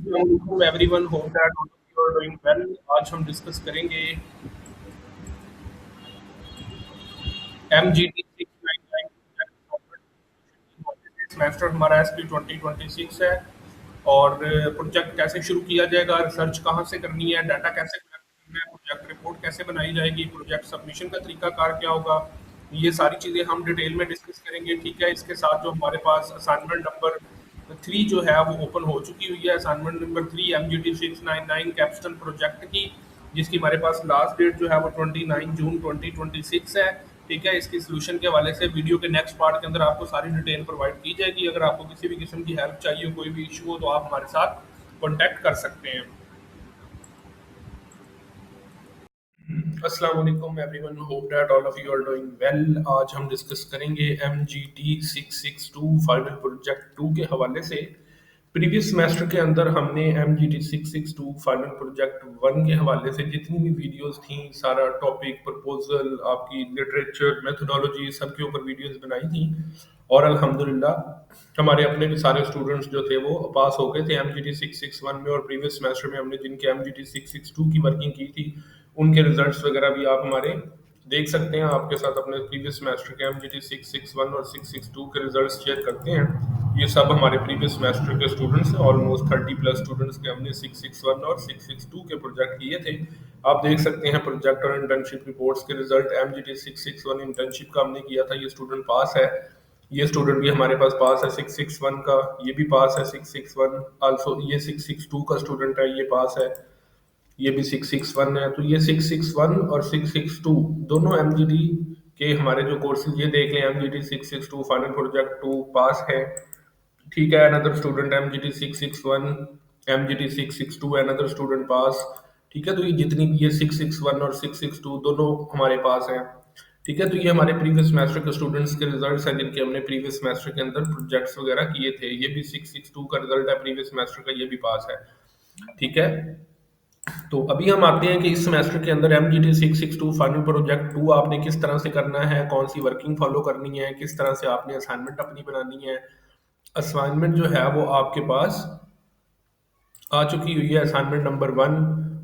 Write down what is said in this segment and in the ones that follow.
अस्सलाम everyone, hope that all of you are doing well. आज हम डिस्कस करेंगे MGT 699 सेमेस्टर हमारा SP 2026 है। और प्रोजेक्ट कैसे शुरू किया जाएगा, रिसर्च कहाँ से करनी है, डाटा कैसे कलेक्ट करना है, प्रोजेक्ट रिपोर्ट कैसे बनाई जाएगी, प्रोजेक्ट सबमिशन का तरीकाकार क्या होगा, ये सारी चीज़ें हम डिटेल में डिस्कस करेंगे। ठीक है, इसके साथ जो हमारे पास असाइनमेंट नंबर 3 जो है वो ओपन हो चुकी हुई है। Assignment number 3 MGT 699 Capstan project की, जिसकी हमारे पास लास्ट डेट जो है वो 29 जून 2026 है। ठीक है, इसकी सोल्यूशन के हवाले से वीडियो के नेक्स्ट पार्ट के अंदर आपको सारी डिटेल प्रोवाइड की जाएगी। अगर आपको किसी भी किस्म की हेल्प चाहिए, कोई भी इशू हो, तो आप हमारे साथ कॉन्टैक्ट कर सकते हैं। अस्सलाम वालेकुम everyone, hope that all of you are doing well. आज हम डिस्कस करेंगे MGT 662 फाइनल प्रोजेक्ट 2 के हवाले से। प्रीवियस सेमेस्टर के अंदर हमने MGT 662 फाइनल प्रोजेक्ट 1 के हवाले से जितनी भी वीडियोस थी, सारा टॉपिक, प्रपोजल, आपकी लिटरेचर, मेथोडोलॉजी, सबके ऊपर वीडियोस बनाई थी। और अल्हम्दुलिल्लाह हमारे अपने भी सारे स्टूडेंट्स जो थे वो पास हो गए थे MGT 661 में। और प्रीवियस सेमेस्टर में हमने जिनके MGT 662 की वर्किंग की थी, उनके रिजल्ट्स वगैरह भी आप हमारे देख सकते हैं। आपके साथ अपने प्रीवियस सेमेस्टर के MGT 661 और 662 के रिजल्ट्स शेयर करते हैं। ये सब हमारे प्रीवियस सेमेस्टर के स्टूडेंट्स हैं। ऑलमोस्ट 30+ स्टूडेंट्स के हमने 661 और 662 के प्रोजेक्ट किए थे। आप देख सकते हैं प्रोजेक्ट और इंटर्नशिप रिपोर्ट्स के रिजल्ट। MGT 661 इंटर्नशिप का हमने किया था, ये स्टूडेंट पास है। ये स्टूडेंट भी हमारे पास पास है 661 का, ये भी पास है 661 आल्सो। ये 662 का स्टूडेंट है, ये पास है। ये भी 661 है। तो ये 661 और 662 दोनों MGT के हमारे जो कोर्सेज, ये देख लें, MGT 662 फाइनल प्रोजेक्ट 2 पास है। ठीक है, another student MGT 661, MGT 662 another student पास। ठीक है, तो ये जितनी भी ये 661 और 662 दोनों हमारे पास हैं। ठीक है, तो ये हमारे प्रीवियस सेमेस्टर के स्टूडेंट्स के रिजल्ट्स हैं, जिनके हमने प्रीवियस सेमेस्टर के अंदर प्रोजेक्ट्स वगैरह किए थे। ये भी 662 का रिजल्ट है प्रीवियस सेमेस्टर का, ये भी पास है। ठीक है, तो अभी हम आते हैं कि इस सेमेस्टर के अंदर MGT 662 फाइनल प्रोजेक्ट 2 आपने किस तरह से करना है, कौन सी वर्किंग फॉलो करनी है, किस तरह से आपने असाइनमेंट अपनी बनानी है। असाइनमेंट जो है वो आपके पास आ चुकी हुई है, असाइनमेंट नंबर 1।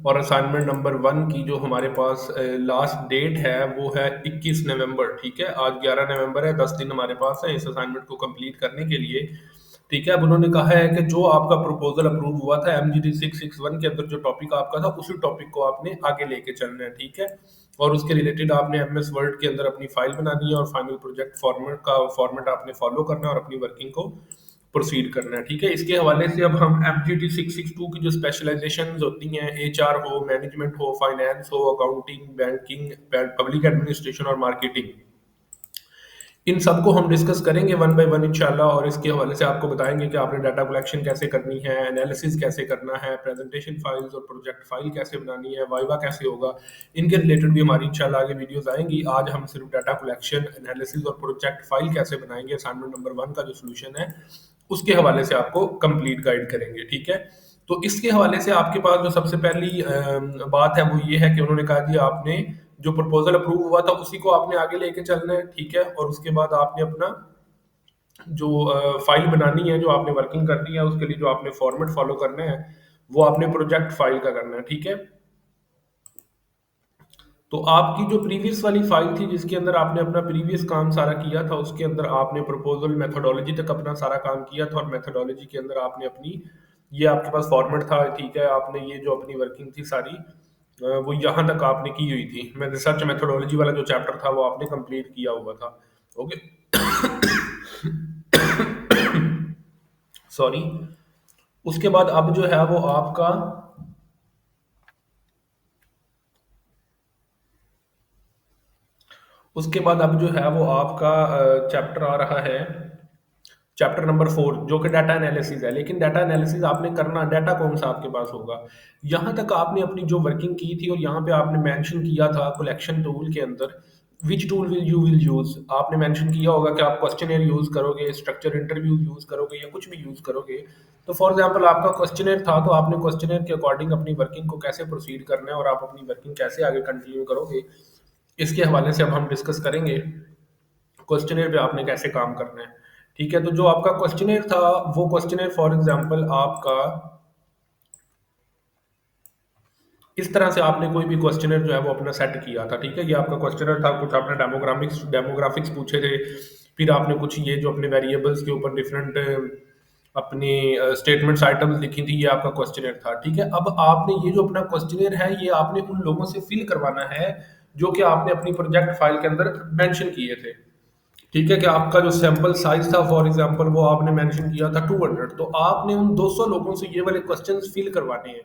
और असाइनमेंट नंबर 1 की जो हमारे पास लास्ट डेट है वो है 21 नवंबर। ठीक है, आज 11 नवंबर है, 10 दिन हमारे पास है इस असाइनमेंट को कंप्लीट करने के लिए। ठीक है, अब उन्होंने कहा है कि जो आपका प्रपोजल अप्रूव हुआ था MGT 661 के अंदर, जो टॉपिक आपका था, उसी टॉपिक को आपने आगे लेके चलना है। ठीक है, और उसके रिलेटेड आपने MS वर्ड के अंदर अपनी फाइल बनानी है और फाइनल प्रोजेक्ट फॉर्मेट आपने फॉलो करना है और अपनी वर्किंग को प्रोसीड करना है। ठीक है, इसके हवाले से अब हम MGT 662 की जो स्पेशलाइजेशन होती हैं, HR हो, मैनेजमेंट हो, फाइनेंस हो, अकाउंटिंग, बैंकिंग, पब्लिक एडमिनिस्ट्रेशन और मार्केटिंग, इन सबको हम डिस्कस करेंगे वन बाय वन इंशाल्लाह। और इसके हवाले से आपको बताएंगे कि आपने डाटा कलेक्शन कैसे करनी है, एनालिसिस कैसे करना है, प्रेजेंटेशन फाइल्स और प्रोजेक्ट फाइल कैसे बनानी है, वाइवा कैसे होगा। इनके रिलेटेड भी हमारी इंशाल्लाह आगे वीडियोस आएंगी। आज हम सिर्फ डाटा कलेक्शन, एनालिसिस और प्रोजेक्ट फाइल कैसे बनाएंगे, असाइनमेंट नंबर 1 का जो सोल्यूशन है उसके हवाले से आपको कंप्लीट गाइड करेंगे। ठीक है, तो इसके हवाले से आपके पास जो सबसे पहली बात है वो ये है कि उन्होंने कहा जी आपने जो प्रपोजल अप्रूव हुआ था उसी को आपने आगे लेके चलना है। ठीक है, और उसके बाद आपने अपना जो फाइल बनानी है, जो आपने वर्किंग करनी है, उसके लिए जो आपने फॉर्मेट फॉलो करना है वो आपने प्रोजेक्ट फाइल का करना है। ठीक है, तो आपकी जो प्रीवियस वाली फाइल थी, जिसके अंदर आपने अपना प्रीवियस काम सारा किया था, उसके अंदर आपने प्रपोजल मेथोडोलॉजी तक अपना सारा काम किया था। और मेथोडोलॉजी के अंदर आपने अपनी, ये आपके पास फॉर्मेट था। ठीक है, आपने ये जो अपनी वर्किंग थी सारी, वो यहाँ तक आपने की हुई थी। मैं रिसर्च मेथोडोलॉजी वाला जो चैप्टर था वो आपने कंप्लीट किया हुआ था। Okay, sorry. उसके बाद अब जो है वो आपका, उसके बाद अब जो है वो आपका चैप्टर आ रहा है, चैप्टर नंबर 4, जो कि डाटा एनालिसिस है। लेकिन डाटा एनालिसिस आपने करना, डाटा कौन सा आपके पास होगा, यहाँ तक आपने अपनी जो वर्किंग की थी। और यहाँ पे आपने मेंशन किया था कलेक्शन टूल के अंदर, विच टूल विल यूज, आपने मेंशन किया होगा कि आप क्वेश्चनर यूज करोगे, स्ट्रक्चर इंटरव्यू यूज करोगे, या कुछ भी यूज करोगे। तो फॉर एग्जांपल आपका क्वेश्चनर था, तो आपने क्वेश्चनर के अकॉर्डिंग अपनी वर्किंग को कैसे प्रोसीड करना है और आप अपनी वर्किंग कैसे आगे कंटिन्यू करोगे, इसके हवाले से अब हम डिस्कस करेंगे। क्वेश्चनर पे आपने कैसे काम करना है। ठीक है, तो जो आपका क्वेश्चनर था, वो क्वेश्चनर फॉर एग्जांपल आपका इस तरह से आपने कोई भी क्वेश्चनर जो है वो अपना सेट किया था, ठीक है। ये आपका क्वेश्चनर था, कुछ आपने डेमोग्राफिक्स पूछे थे, फिर आपने कुछ ये जो अपने वेरिएबल्स के ऊपर डिफरेंट अपनी स्टेटमेंट्स आइटम्स लिखी थी, ये आपका क्वेश्चनर था, ठीक है। अब आपने ये जो अपना क्वेश्चनर है ये आपने उन लोगों से फिल करवाना है जो कि आपने अपनी प्रोजेक्ट फाइल के अंदर मेंशन किए थे, ठीक है। कि आपका जो सैंपल साइज था फॉर एग्जांपल वो आपने मेंशन किया था 200, तो आपने उन 200 लोगों से ये वाले क्वेश्चंस फिल करवाने हैं,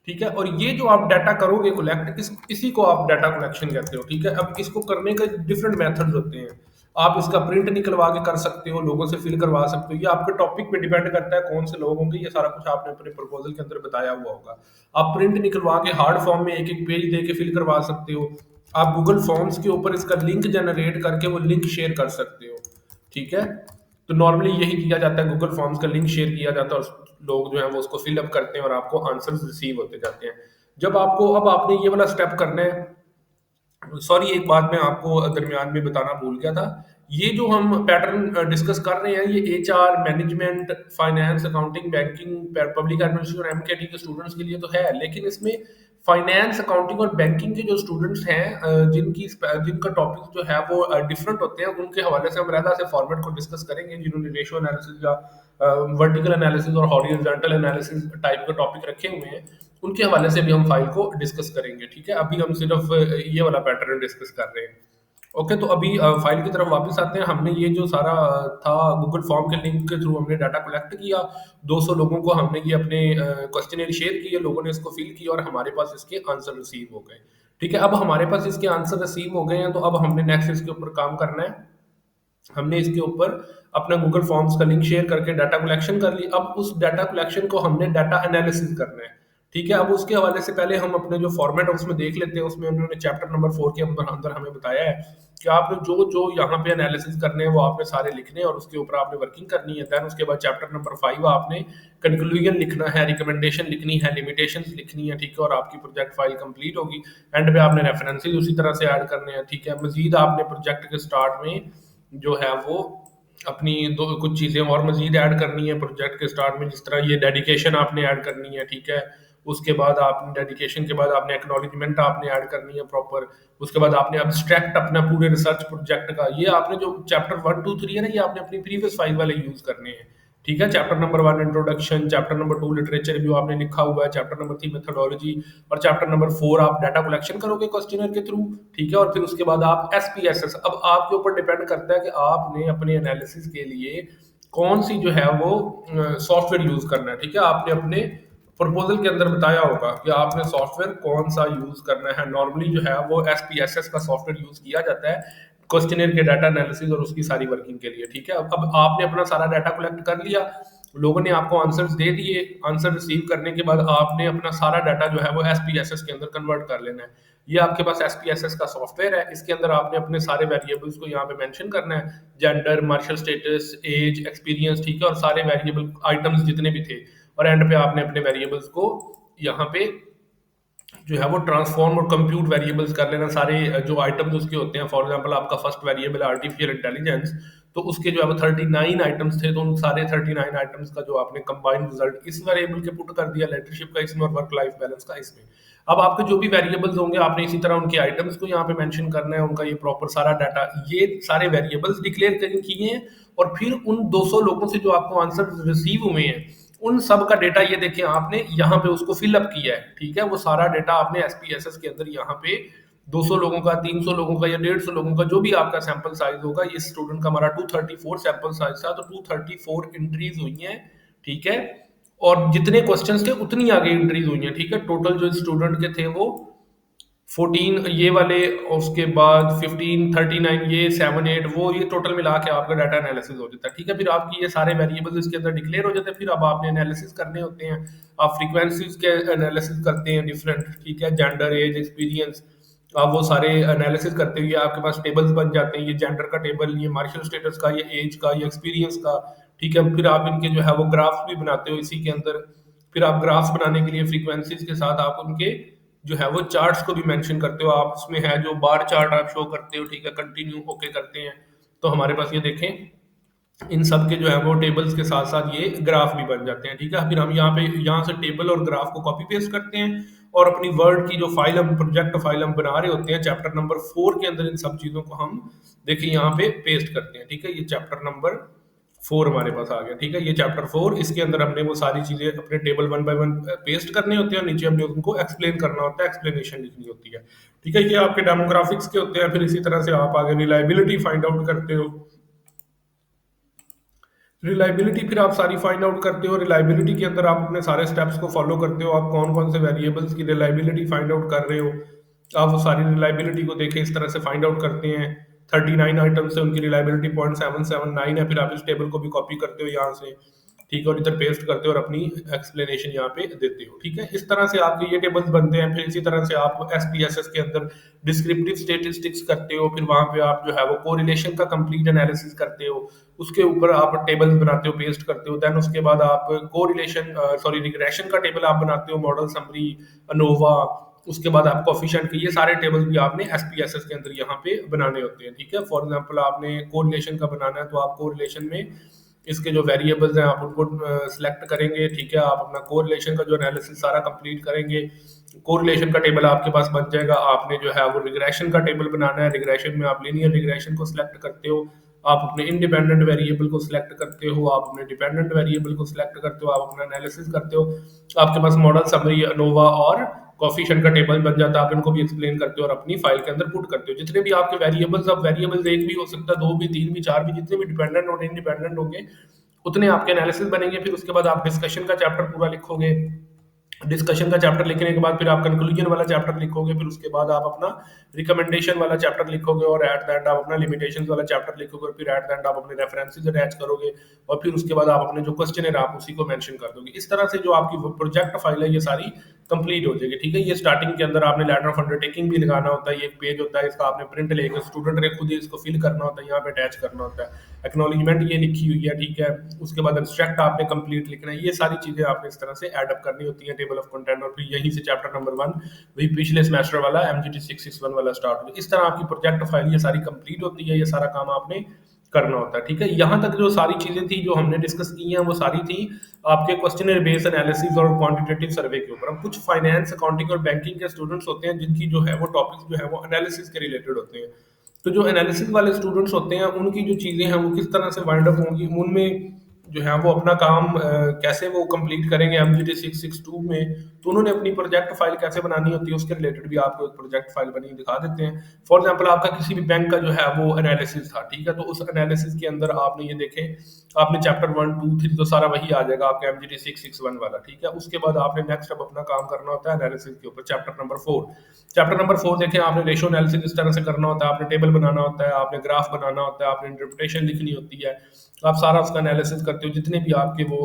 ठीक है। और ये जो आप डाटा करोगे कलेक्ट, इसी को आप डाटा कलेक्शन कहते हो, ठीक है। अब इसको करने के डिफरेंट मेथड्स होते हैं। आप इसका प्रिंट निकलवा के कर सकते हो, लोगों से फिल करवा सकते हो, ये आपके टॉपिक पे डिपेंड करता है कौन से लोग होंगे, ये सारा कुछ आपने अपने प्रपोजल के अंदर बताया हुआ होगा। आप प्रिंट निकलवा के हार्ड फॉर्म में एक एक पेज दे के फिल करवा सकते हो। आप गूगल फॉर्म्स के ऊपर इसका लिंक जनरेट करके वो लिंक शेयर कर सकते हो, ठीक है। तो नॉर्मली यही किया जाता है, गूगल फॉर्म्स का लिंक शेयर किया जाता है और लोग जो है वो उसको फिल अप करते हैं और आपको आंसर्स रिसीव होते जाते हैं। जब आपको अब आपने ये वाला स्टेप करना है, सॉरी एक बात मैं आपको दरमियान में बताना भूल गया था। ये जो हम पैटर्न डिस्कस कर रहे हैं ये HR, management, finance, accounting, banking, public administration और एमकेटी के स्टूडेंट्स के लिए तो है, लेकिन इसमें फाइनेंस, अकाउंटिंग और बैंकिंग के जो स्टूडेंट्स हैं जिनका टॉपिक जो है वो डिफरेंट होते हैं, उनके हवाले से हम अलग से फॉर्मेट को डिस्कस करेंगे, जिन्होंने रेशियो एनालिसिस या वर्टिकल एनालिसिस और हॉरिजॉन्टल एनालिसिस टाइप के टॉपिक रखे हुए हैं, उनके हवाले से भी हम फाइल को डिस्कस करेंगे, ठीक है। अभी हम सिर्फ ये वाला पैटर्न डिस्कस कर रहे हैं। ओके, तो अभी फाइल की तरफ वापस आते हैं। हमने ये जो सारा था गूगल फॉर्म के लिंक के थ्रू हमने डाटा कलेक्ट किया, 200 लोगों को हमने ये अपने क्वेश्चनर शेयर किए, लोगों ने इसको फिल किया और हमारे पास इसके आंसर रिसीव हो गए, ठीक है। अब हमारे पास इसके आंसर रिसीव हो गए हैं, तो अब हमने नेक्स्ट इसके ऊपर काम करना है। हमने इसके ऊपर अपना गूगल फॉर्म्स का लिंक शेयर करके डाटा कलेक्शन कर ली। अब उस डाटा कलेक्शन को हमने डाटा एनालिसिस करना है, ठीक है। अब उसके हवाले से पहले हम अपने जो फॉर्मेट है उसमें देख लेते हैं। उसमें उन्होंने चैप्टर नंबर 4 के अंदर हमें बताया है कि आपने जो जो यहाँ पे एनालिसिस करने हैं वो आपने सारे लिखने हैं और उसके ऊपर आपने वर्किंग करनी है। दैन उसके बाद चैप्टर नंबर 5 आपने कंक्लूजन लिखना है, रिकमेंडेशन लिखनी है, लिमिटेशंस लिखनी है, ठीक है। और आपकी प्रोजेक्ट फाइल कंप्लीट होगी। एंड पे आपने रेफरेंसेस उसी तरह से ऐड करने हैं, ठीक है। मजीद आपने प्रोजेक्ट के स्टार्ट में जो है वो अपनी दो कुछ चीज़ें और मज़ीद ऐड करनी है प्रोजेक्ट के स्टार्ट में, जिस तरह ये डेडिकेशन आपने ऐड करनी है, ठीक है। उसके बाद आपने डेडिकेशन के बाद आपने एक्नॉलेजमेंट आपने ऐड करनी है प्रॉपर। उसके बाद आपने अब्स्ट्रैक्ट अपना पूरे रिसर्च प्रोजेक्ट का, ये आपने जो चैप्टर 1, 2, 3 है ना, ये आपने अपनी प्रीवियस फाइल वाले यूज़ करने हैं, ठीक है। Chapter number 1 introduction, chapter number 2 literature review आपने लिखा हुआ है, चैप्टर नंबर 3 मेथोडोलॉजी और चैप्टर नंबर 4 आप डाटा कलेक्शन करोगे क्वेश्चनर के थ्रू, ठीक है। और फिर उसके बाद आप एसपीएसएस, अब आपके ऊपर डिपेंड करता है कि आपने अपने एनालिसिस के लिए कौन सी जो है वो सॉफ्टवेयर यूज करना है, ठीक है। आपने अपने प्रपोजल के अंदर बताया होगा कि आपने सॉफ्टवेयर कौन सा यूज करना है। नॉर्मली जो है वो एसपीएसएस का सॉफ्टवेयर यूज किया जाता है क्वेश्चनर के डाटा एनालिसिस और उसकी सारी वर्किंग के लिए, ठीक है। अब आपने अपना सारा डाटा कलेक्ट कर लिया, लोगों ने आपको आंसर्स दे दिए। आंसर रिसीव करने के बाद आपने अपना सारा डाटा जो है वो एसपीएसएस के अंदर कन्वर्ट कर लेना है। ये आपके पास एसपीएसएस का सॉफ्टवेयर है, इसके अंदर आपने अपने सारे वेरिएबल्स को यहाँ पे मेंशन करना है, gender, marital status, age, experience, ठीक है। और सारे वेरिएबल आइटम्स जितने भी थे, और एंड पे आपने अपने वेरिएबल्स को यहाँ पे जो है वो ट्रांसफॉर्म और कंप्यूट वेरिएबल्स कर लेना। सारे जो आइटम्स उसके होते हैं, फॉर एग्जांपल आपका फर्स्ट वेरिएबल है आर्टिफिशियल इंटेलिजेंस, तो उसके जो है वो 39 आइटम्स थे, तो उन सारे 39 आइटम्स का जो आपने कंबाइंड रिजल्ट इस वेरिएबल के पुट कर दिया, लीडरशिप का इसमें और वर्क लाइफ बैलेंस का इसमें। अब आपके जो भी वेरिएबल्स होंगे आपने इसी तरह उनके आइटम्स को यहाँ पे मेंशन करना है, उनका ये प्रॉपर सारा डाटा, ये सारे वेरिएबल्स डिक्लेयर किए हैं। और फिर उन 200 लोगों से जो आपको आंसर रिसीव हुए हैं उन सब का डेटा ये देखिए आपने यहाँ पे उसको फिल अप किया है, ठीक है। वो सारा डेटा आपने एसपीएसएस के अंदर यहाँ पे 200 लोगों का, 300 लोगों का या 150 लोगों का, जो भी आपका सैंपल साइज होगा, इस स्टूडेंट का हमारा 234 सैंपल साइज था, तो 234 एंट्रीज हुई हैं, ठीक है। और जितने क्वेश्चंस थे उतनी आगे एंट्रीज हुई हैं, ठीक है। टोटल जो स्टूडेंट के थे वो 14 ये वाले, उसके बाद 15, 39 ये 7, 8 वो, ये टोटल मिला के आपका डाटा एनालिसिस हो जाता है, ठीक है। फिर आपकी ये सारे वेरिएबल्स इसके अंदर डिक्लेयर हो जाते हैं। फिर अब आपने एनालिसिस करने होते हैं, आप फ्रीक्वेंसीज के एनालिसिस करते हैं डिफरेंट, ठीक है। जेंडर, एज, एक्सपीरियंस, आप वो सारे एनालिसिस करते हुए आपके पास टेबल्स बन जाते हैं। ये जेंडर का टेबल, ये मार्शल स्टेटस का, ये एज का, ये एक्सपीरियंस का, ठीक है। फिर आप इनके जो है वो ग्राफ्स भी बनाते हो इसी के अंदर। फिर आप ग्राफ्स बनाने के लिए फ्रीक्वेंसीज के साथ आप उनके जो है वो चार्ट्स को भी मेंशन करते हो। आप उसमें है जो बार चार्ट आप शो करते हो, ठीक है, कंटिन्यू होके करते हैं। तो हमारे पास ये देखें, इन सब के जो है वो टेबल्स के साथ साथ ये ग्राफ भी बन जाते हैं, ठीक है। फिर हम यहाँ से टेबल और ग्राफ को कॉपी पेस्ट करते हैं और अपनी वर्ड की जो फाइल हम प्रोजेक्ट फाइल हम बना रहे होते हैं चैप्टर नंबर 4 के अंदर इन सब चीज़ों को हम देखिए यहाँ पे पेस्ट करते हैं। ठीक है, ये चैप्टर नंबर 4 हमारे पास आ गया। ठीक है, ये चैप्टर 4, इसके अंदर हमने वो सारी चीज़ें अपने table one by one paste करने होते हैं और नीचे हमने उनको एक्सप्लेन करना होता है, एक्सप्लेनेशन लिखनी होती है। ठीक है, ये आपके डेमोग्राफिक्स के होते हैं। फिर इसी तरह से आप आगे रिलायबिलिटी फाइंड आउट करते हो। रिलायबिलिटी फिर आप सारी फाइंड आउट करते हो। रिलायबिलिटी के अंदर आप अपने सारे स्टेप्स को फॉलो करते हो। आप कौन कौन से वेरिएबल्स की रिलायबिलिटी फाइंड आउट कर रहे हो, आप वो सारी रिलायबिलिटी को देखें इस तरह से फाइंड आउट करते हैं। 39 आइटम से उनकी रिलायबिलिटी 0.779 है। फिर आप इस टेबल को भी कॉपी करते हो यहाँ से। ठीक है, और इधर पेस्ट करते हो और अपनी एक्सप्लेनेशन यहाँ पे देते हो। ठीक है, इस तरह से आपके ये टेबल्स बनते हैं। फिर इसी तरह से आप एसपीएसएस के अंदर डिस्क्रिप्टिव स्टेटिस्टिक्स करते हो। फिर वहां पे आप जो है वो कोरिलेशन का कंप्लीट एनालिसिस करते हो। उसके ऊपर आप टेबल्स बनाते हो, पेस्ट करते हो। देन उसके बाद आप कोरिलेशन रिग्रेशन का टेबल आप बनाते हो, मॉडल समरी, अनोवा। उसके बाद आप कोफिशिएंट के ये सारे टेबल्स भी आपने एसपीएसएस के अंदर यहाँ पे बनाने होते हैं। ठीक है, फॉर एग्जांपल आपने कोरिलेशन का बनाना है तो आप कोरिलेशन में इसके जो वेरिएबल्स हैं आप उनको सिलेक्ट करेंगे। ठीक है, आप अपना कोरिलेशन का जो एनालिसिस सारा कंप्लीट करेंगे। कोरिलेशन का टेबल आपके पास बन जाएगा। आपने जो है वो रिग्रेशन का टेबल बनाना है। रिग्रेशन में आप लीनियर रिग्रेशन को सिलेक्ट करते हो। आप अपने इंडिपेंडेंट वेरिएबल को सिलेक्ट करते हो। आप अपने डिपेंडेंट वेरिएबल को सिलेक्ट करते हो। आप अपना एनालिसिस करते हो। आपके पास मॉडल समरी, अनोवा और कॉफिशिएंट का टेबल बन जाता है। आप इनको भी एक्सप्लेन करते हो और अपनी फाइल के अंदर पुट करते हो। जितने भी आपके वेरिएबल्स, अब वेरिएबल्स एक भी हो सकता है, दो भी, तीन भी, चार भी, जितने भी डिपेंडेंट और इंडिपेंडेंट होंगे उतने आपके एनालिसिस बनेंगे। फिर उसके बाद आप डिस्कशन का चैप्टर पूरा लिखोगे। डिस्कशन का चैप्टर लिखने के बाद फिर आप कंक्लूजन वाला चैप्टर लिखोगे। फिर उसके बाद आप अपना रिकमेंडेशन वाला चैप्टर लिखोगे और एट द एंड आप अपना लिमिटेशंस वाला चैप्टर लिखोगे और फिर एट द एंड आप अपने रेफरेंसेस अटैच करोगे और फिर उसके बाद आप अपने जो क्वेश्चन है आप उसी को मेंशन कर दोगे। इस तरह से जो आपकी प्रोजेक्ट फाइल है ये सारी कंप्लीट हो जाएगी। ठीक है, ये स्टार्टिंग के अंदर आपने लेटर ऑफ अंडरटेकिंग भी लगाना होता है। ये एक पेज होता है, इसका आपने प्रिंट लेकर स्टूडेंट ने खुद ही इसको फिल करना होता है, यहाँ पे अटैच करना होता है। एक्नॉलेजमेंट ये लिखी हुई है। ठीक है, उसके बाद एब्स्ट्रैक्ट आपने कंप्लीट लिखना है। ये सारी चीजें आपने इस तरह से ऐड अप करनी होती है टेबल ऑफ कंटेंट। और फिर यहीं से चैप्टर नंबर 1 वही पिछले सेमेस्टर वाला एमजीटी 661 वाला स्टार्ट होगा। इस तरह आपकी प्रोजेक्ट फाइल ये सारी कंप्लीट होती है। ये सारा काम आपने करना होता है। ठीक है, यहाँ तक जो सारी चीजें थी जो हमने डिस्कस की हैं वो सारी थी आपके क्वेश्चनर बेस्ड एनालिसिस और क्वांटिटेटिव सर्वे के ऊपर। अब कुछ फाइनेंस, अकाउंटिंग और बैंकिंग के स्टूडेंट्स होते हैं जिनकी जो है वो टॉपिक्स जो है वो एनालिसिस के रिलेटेड होते हैं। तो जो एनालिसिस वाले स्टूडेंट्स होते हैं उनकी जो चीजें हैं वो किस तरह से वाइंड अप होंगी, उनमें जो है वो अपना काम कैसे वो कंप्लीट करेंगे एमजीटी 662 में, तो उन्होंने अपनी प्रोजेक्ट फाइल कैसे बनानी होती है उसके रिलेटेड भी आपको एक प्रोजेक्ट फाइल बनी दिखा देते हैं। फॉर एग्जांपल आपका किसी भी बैंक का जो है वो एनालिसिस था। ठीक है, तो उस एनालिसिस के अंदर आपने ये देखे, आपने चैप्टर 1, 2, 3 तो सारा वही आ जाएगा आपका एमजीटी 661 वाला। ठीक है, उसके बाद आपने नेक्स्ट अब अपना काम करना होता है एनालिसिस के ऊपर। चैप्टर नंबर 4, चैप्टर नंबर 4 देखें, आपने रेशियो एनालिसिस इस तरह से करना होता है। आपने टेबल बनाना होता है, आपने ग्राफ बनाना होता है, आपने इंटरप्रिटेशन लिखनी होती है। आप सारा उसका एनालिसिस करते हो। जितने भी आपके वो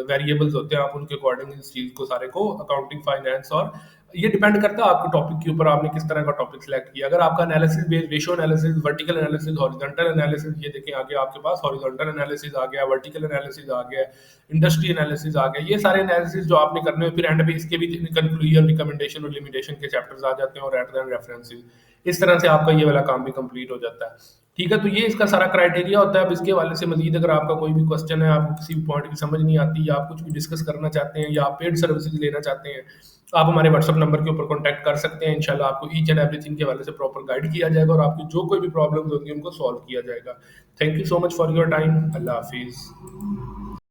वेरिएबल्स होते हैं आप उनके अकॉर्डिंग इस चीज को सारे को अकाउंटिंग, फाइनेंस, और ये डिपेंड करता है आपके टॉपिक के ऊपर आपने किस तरह का टॉपिक सिलेक्ट किया। अगर आपका analysis based ratio analysis, vertical analysis, horizontal analysis, ये देखें आगे आपके पास हॉरिजॉन्टल एनालिसिस आ गया, वर्टिकल एनालिसिस आ गया, इंडस्ट्री एनालिसिस आ गया। ये सारे एनालिसिस जो आपने करने हैं, फिर एंड पे इसके भी कंक्लूजन, रिकमेंडेशन और लिमिटेशन के चैप्टर्स आ जाते हैं और एट द एंड रेफरेंसेस। इस तरह से आपका ये वाला काम भी कंप्लीट हो जाता है। ठीक है, तो ये इसका सारा क्राइटेरिया होता है। अब इसके हवाले से मजीद अगर आपका कोई भी क्वेश्चन है, आपको किसी भी पॉइंट की समझ नहीं आती, या आप कुछ भी डिस्कस करना चाहते हैं, या आप पेड सर्विसेज लेना चाहते हैं, आप हमारे व्हाट्सअप नंबर के ऊपर कॉन्टैक्ट कर सकते हैं। इंशाल्लाह आपको ईच एंड एवरीथिंग के हवाले से प्रॉपर गाइड किया जाएगा और आपकी जो कोई भी प्रॉब्लम्स होंगी उनको सॉल्व किया जाएगा। Thank you so much for your time. अल्लाह हाफिज़।